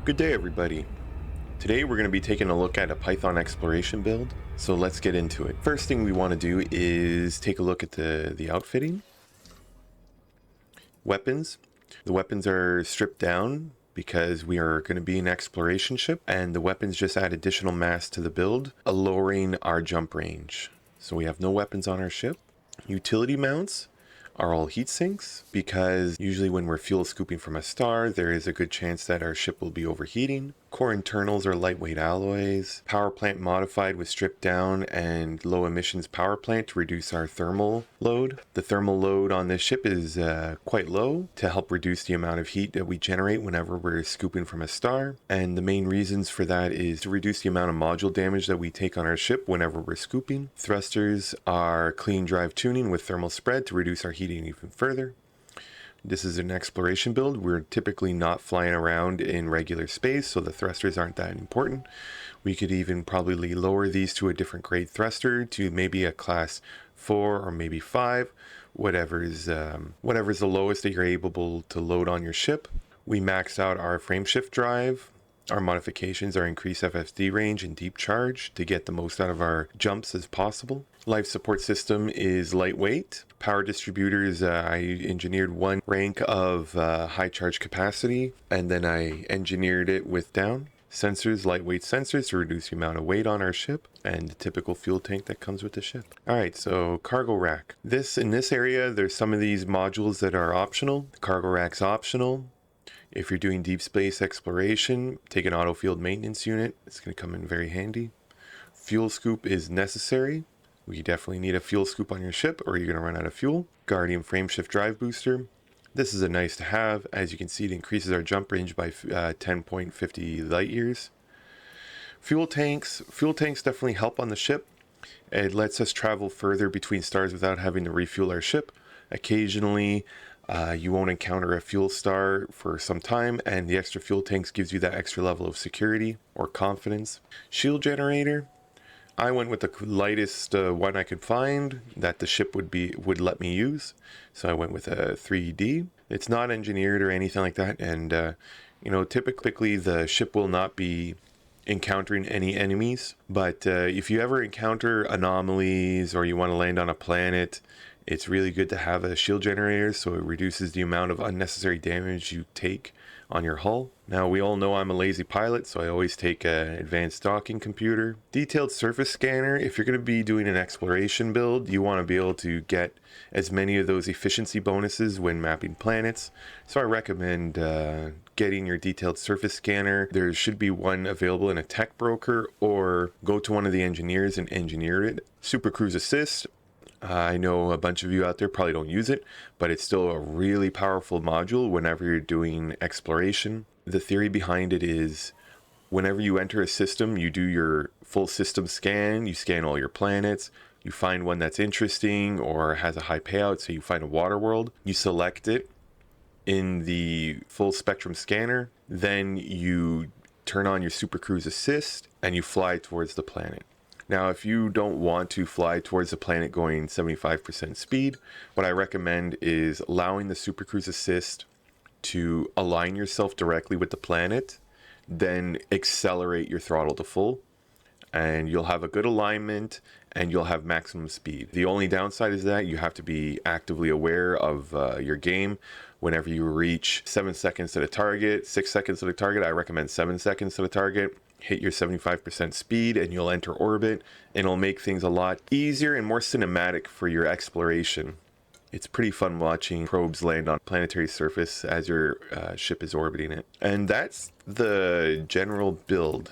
Good day, everybody. Today we're going to be taking a look at a Python exploration build, so let's get into it. First thing we want to do is take a look at the outfitting. Weapons. The weapons are stripped down because we are going to be an exploration ship, and the weapons just add additional mass to the build, lowering our jump range. So we have no weapons on our ship. Utility mounts are all heat sinks because usually when we're fuel scooping from a star, there is a good chance that our ship will be overheating. Core internals are lightweight alloys. Power plant modified with stripped down and low emissions power plant to reduce our thermal load. The thermal load on this ship is quite low to help reduce the amount of heat that we generate whenever we're scooping from a star. And the main reasons for that is to reduce the amount of module damage that we take on our ship whenever we're scooping. Thrusters are clean drive tuning with thermal spread to reduce our heating even further. This is an exploration build. We're typically not flying around in regular space, so the thrusters aren't that important. We could even probably lower these to a different grade thruster to maybe a class 4 or maybe 5, whatever's the lowest that you're able to load on your ship. We maxed out our frameshift drive. Our modifications are increased FSD range and deep charge to get the most out of our jumps as possible. Life support system is lightweight. Power distributors, I engineered one rank of high charge capacity, and then I engineered it with down. Sensors, lightweight sensors to reduce the amount of weight on our ship, and the typical fuel tank that comes with the ship. Alright, so cargo rack. In this area, there's some of these modules that are optional. The cargo rack's optional. If you're doing deep space exploration, take an auto field maintenance unit. It's going to come in very handy. Fuel scoop is necessary. We definitely need a fuel scoop on your ship or you're going to run out of fuel. Guardian frameshift drive booster. This is a nice to have. As you can see, it increases our jump range by 10.50 light years. Fuel tanks. Fuel tanks definitely help on the ship. It lets us travel further between stars without having to refuel our ship. Occasionally, you won't encounter a fuel star for some time, and the extra fuel tanks gives you that extra level of security or confidence. Shield generator. I went with the lightest one I could find that the ship would let me use, so I went with a 3D. It's not engineered or anything like that, and typically the ship will not be encountering any enemies, but if you ever encounter anomalies or you want to land on a planet, it's really good to have a shield generator so it reduces the amount of unnecessary damage you take on your hull. Now, we all know I'm a lazy pilot, so I always take an advanced docking computer. Detailed surface scanner. If you're going to be doing an exploration build, you want to be able to get as many of those efficiency bonuses when mapping planets. So I recommend getting your detailed surface scanner. There should be one available in a tech broker, or go to one of the engineers and engineer it. Super Cruise Assist. I know a bunch of you out there probably don't use it, but it's still a really powerful module whenever you're doing exploration. The theory behind it is whenever you enter a system, you do your full system scan, you scan all your planets, you find one that's interesting or has a high payout, so you find a water world, you select it in the full spectrum scanner, then you turn on your Super Cruise Assist and you fly towards the planet. Now, if you don't want to fly towards the planet going 75% speed, what I recommend is allowing the Super Cruise Assist to align yourself directly with the planet, then accelerate your throttle to full, and you'll have a good alignment and you'll have maximum speed. The only downside is that you have to be actively aware of your game. Whenever you reach 7 seconds to the target, 6 seconds to the target, I recommend 7 seconds to the target. Hit your 75% speed and you'll enter orbit, and it'll make things a lot easier and more cinematic for your exploration. It's pretty fun watching probes land on planetary surface as your ship is orbiting it. And that's the general build.